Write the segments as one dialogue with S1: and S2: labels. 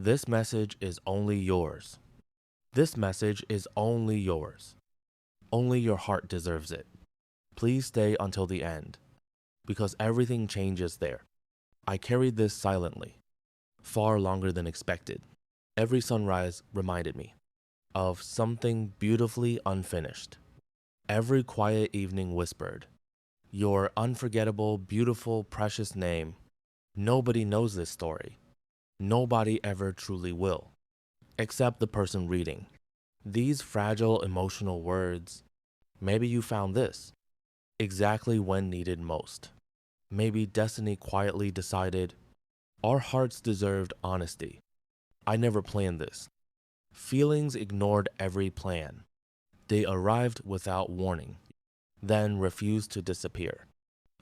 S1: This message is only yours. This message is only yours. Only your heart deserves it. Please stay until the end, because everything changes there. I carried this silently, far longer than expected. Every sunrise reminded me of something beautifully unfinished. Every quiet evening whispered, "Your unforgettable, beautiful, precious name. Nobody knows this story. Nobody ever truly will, except the person reading." These fragile emotional words, maybe you found this, exactly when needed most. Maybe destiny quietly decided our hearts deserved honesty. I never planned this. Feelings ignored every plan. They arrived without warning, then refused to disappear.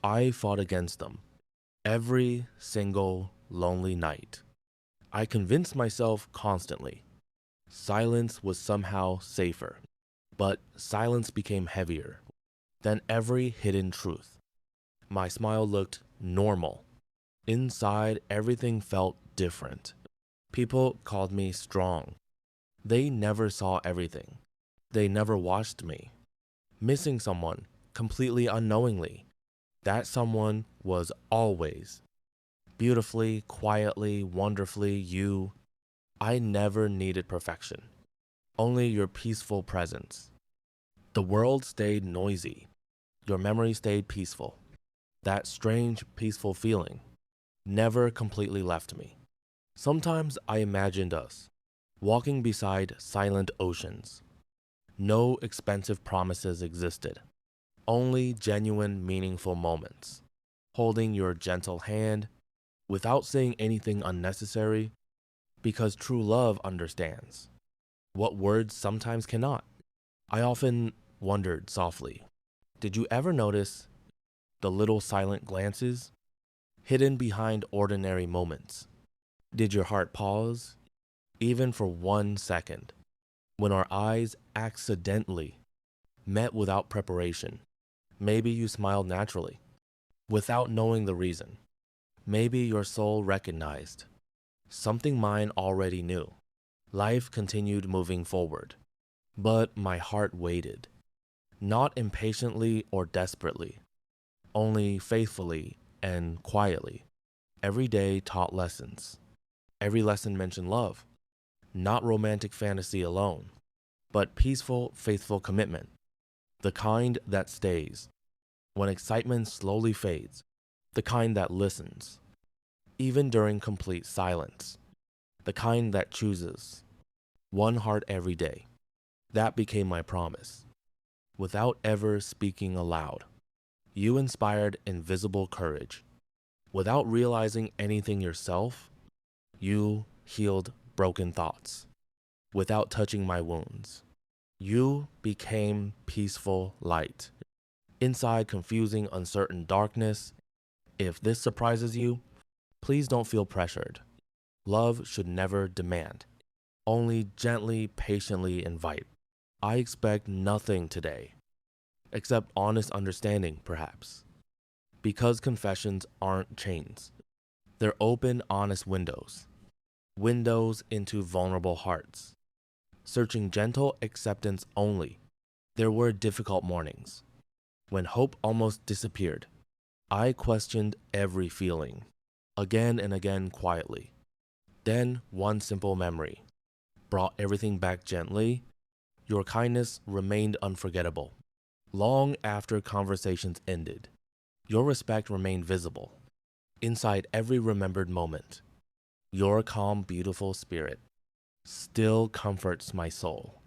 S1: I fought against them every single lonely night. I convinced myself constantly silence was somehow safer, but silence became heavier than every hidden truth. My smile looked normal. Inside, everything felt different. People called me strong. They never saw everything. They never watched me. Missing someone completely unknowingly. That someone was always beautifully, quietly, wonderfully you. I never needed perfection, only your peaceful presence. The world stayed noisy. Your memory stayed peaceful. That strange, peaceful feeling never completely left me. Sometimes I imagined us walking beside silent oceans. No expensive promises existed, only genuine, meaningful moments. Holding your gentle hand without saying anything unnecessary, because true love understands what words sometimes cannot. I often wondered softly, did you ever notice the little silent glances hidden behind ordinary moments? Did your heart pause, even for 1 second, when our eyes accidentally met without preparation? Maybe you smiled naturally, without knowing the reason. Maybe your soul recognized something mine already knew. Life continued moving forward, but my heart waited, not impatiently or desperately, only faithfully and quietly. Every day taught lessons. Every lesson mentioned love, not romantic fantasy alone, but peaceful, faithful commitment, the kind that stays when excitement slowly fades, the kind that listens, even during complete silence, the kind that chooses one heart every day. That became my promise, without ever speaking aloud. You inspired invisible courage. Without realizing anything yourself, you healed broken thoughts. Without touching my wounds, you became peaceful light. Inside confusing, uncertain darkness, if this surprises you, please don't feel pressured. Love should never demand, only gently, patiently invite. I expect nothing today, except honest understanding, perhaps. Because confessions aren't chains, they're open, honest windows. Windows into vulnerable hearts, searching gentle acceptance only. There were difficult mornings, when hope almost disappeared. I questioned every feeling, again and again quietly. Then one simple memory brought everything back gently. Your kindness remained unforgettable. Long after conversations ended, your respect remained visible. Inside every remembered moment, your calm, beautiful spirit still comforts my soul.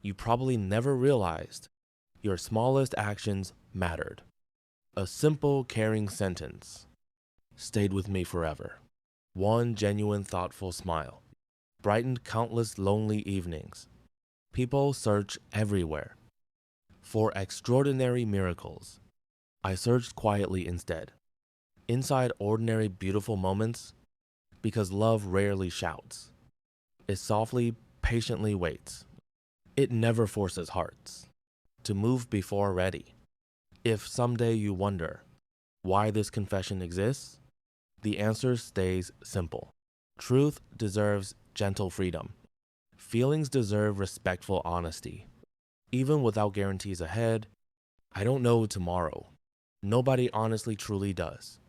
S1: You probably never realized your smallest actions mattered. A simple, caring sentence stayed with me forever. One genuine, thoughtful smile brightened countless lonely evenings. People search everywhere for extraordinary miracles. I searched quietly instead, inside ordinary, beautiful moments, because love rarely shouts. It softly, patiently waits. It never forces hearts to move before ready. If someday you wonder why this confession exists, the answer stays simple. Truth deserves gentle freedom. Feelings deserve respectful honesty. Even without guarantees ahead, I don't know tomorrow. Nobody honestly truly does.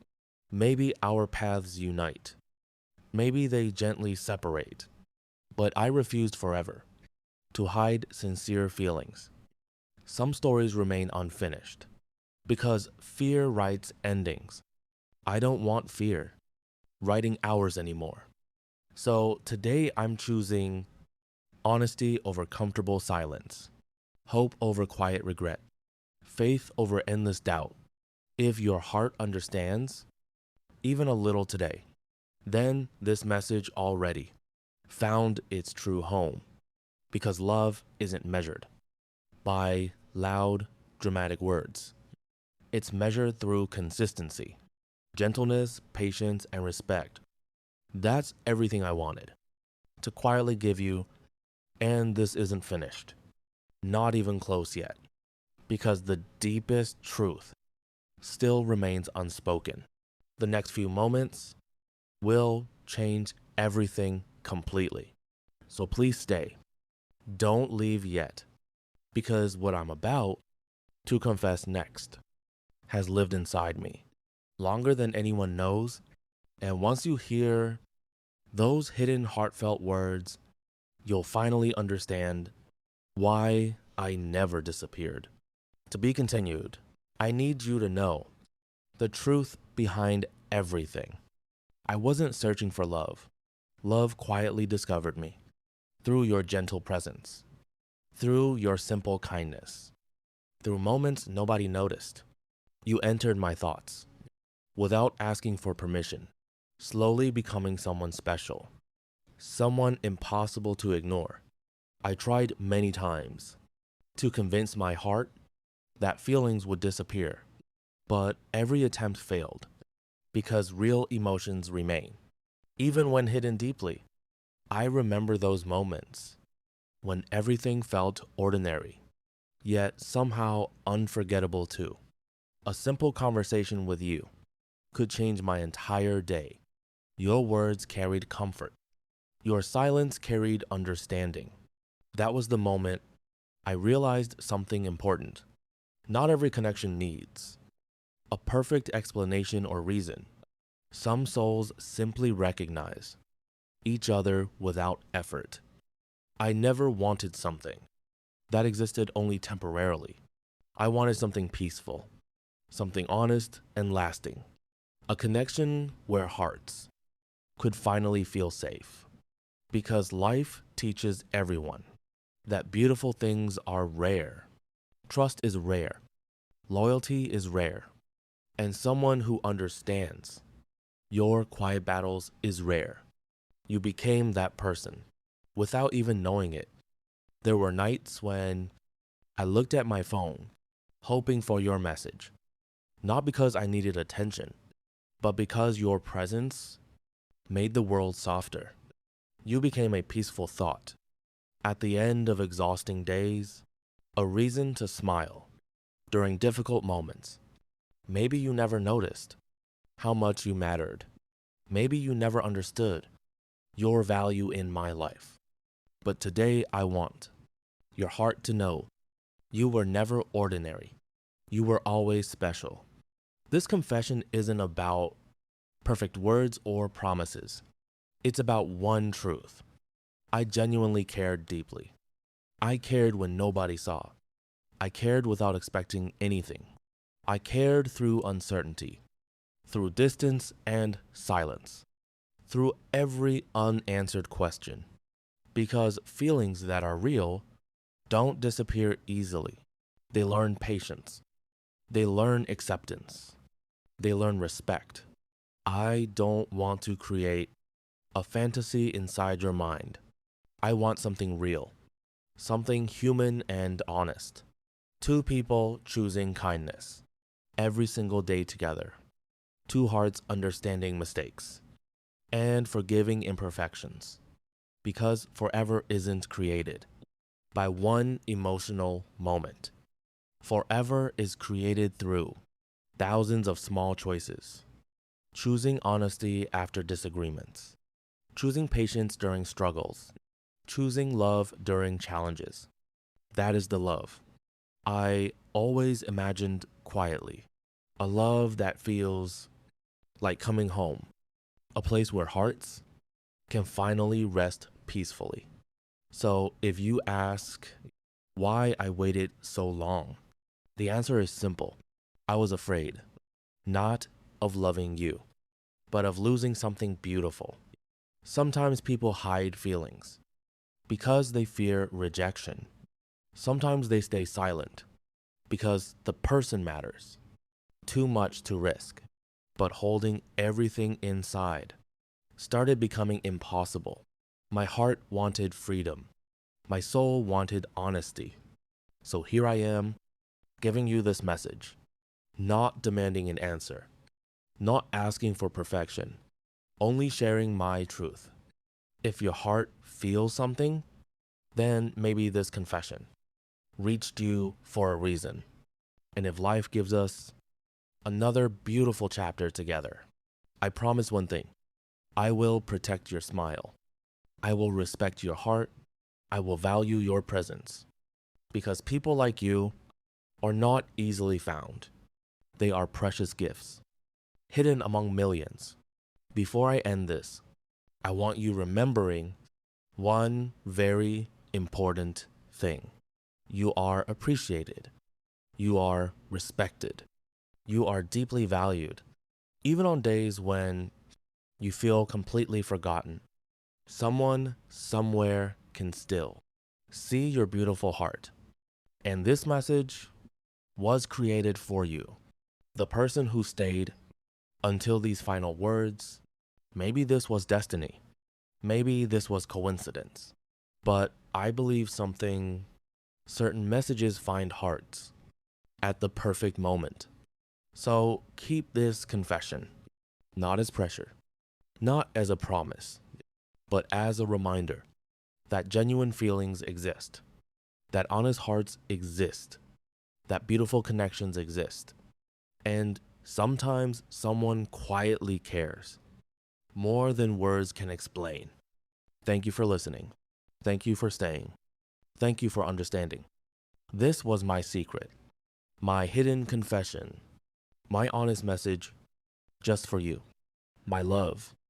S1: Maybe our paths unite. Maybe they gently separate. But I refused forever to hide sincere feelings. Some stories remain unfinished because fear writes endings. I don't want fear writing ours anymore. So today I'm choosing honesty over comfortable silence, hope over quiet regret, faith over endless doubt. If your heart understands, even a little today, then this message already found its true home, because love isn't measured by loud, dramatic words. It's measured through consistency, gentleness, patience, and respect. That's everything I wanted to quietly give you, and this isn't finished. Not even close yet, because the deepest truth still remains unspoken. The next few moments will change everything completely. So please stay. Don't leave yet, because what I'm about to confess next has lived inside me longer than anyone knows. And once you hear those hidden heartfelt words, you'll finally understand why I never disappeared. To be continued, I need you to know the truth behind everything. I wasn't searching for love. Love quietly discovered me through your gentle presence, through your simple kindness, through moments nobody noticed. You entered my thoughts without asking for permission, slowly becoming someone special, someone impossible to ignore. I tried many times to convince my heart that feelings would disappear, but every attempt failed because real emotions remain. Even when hidden deeply, I remember those moments when everything felt ordinary, yet somehow unforgettable too. A simple conversation with you could change my entire day. Your words carried comfort. Your silence carried understanding. That was the moment I realized something important. Not every connection needs a perfect explanation or reason. Some souls simply recognize each other without effort. I never wanted something that existed only temporarily. I wanted something peaceful, something honest and lasting. A connection where hearts could finally feel safe. Because life teaches everyone that beautiful things are rare. Trust is rare. Loyalty is rare. And someone who understands your quiet battles is rare. You became that person without even knowing it. There were nights when I looked at my phone, hoping for your message, not because I needed attention, but because your presence made the world softer. You became a peaceful thought. At the end of exhausting days, a reason to smile during difficult moments. Maybe you never noticed how much you mattered. Maybe you never understood your value in my life. But today I want your heart to know you were never ordinary. You were always special. This confession isn't about perfect words or promises. It's about one truth. I genuinely cared deeply. I cared when nobody saw. I cared without expecting anything. I cared through uncertainty, through distance and silence, through every unanswered question. Because feelings that are real don't disappear easily. They learn patience. They learn acceptance. They learn respect. I don't want to create a fantasy inside your mind. I want something real, something human and honest. Two people choosing kindness every single day together. Two hearts understanding mistakes and forgiving imperfections. Because forever isn't created by one emotional moment. Forever is created through thousands of small choices, choosing honesty after disagreements, choosing patience during struggles, choosing love during challenges. That is the love I always imagined quietly. A love that feels like coming home, a place where hearts can finally rest peacefully. So if you ask why I waited so long, the answer is simple. I was afraid, not of loving you, but of losing something beautiful. Sometimes people hide feelings because they fear rejection. Sometimes they stay silent because the person matters. Too much to risk. But holding everything inside started becoming impossible. My heart wanted freedom. My soul wanted honesty. So here I am, giving you this message, not demanding an answer, not asking for perfection, only sharing my truth. If your heart feels something, then maybe this confession reached you for a reason. And if life gives us another beautiful chapter together, I promise one thing. I will protect your smile. I will respect your heart. I will value your presence. Because people like you are not easily found. They are precious gifts, hidden among millions. Before I end this, I want you remembering one very important thing. You are appreciated. You are respected. You are deeply valued. Even on days when you feel completely forgotten, someone somewhere can still see your beautiful heart. And this message was created for you. The person who stayed until these final words, maybe this was destiny. Maybe this was coincidence. But I believe something, certain messages find hearts at the perfect moment. So keep this confession, not as pressure, not as a promise, but as a reminder that genuine feelings exist, that honest hearts exist, that beautiful connections exist. And sometimes someone quietly cares, more than words can explain. Thank you for listening. Thank you for staying. Thank you for understanding. This was my secret, my hidden confession, my honest message just for you. My love.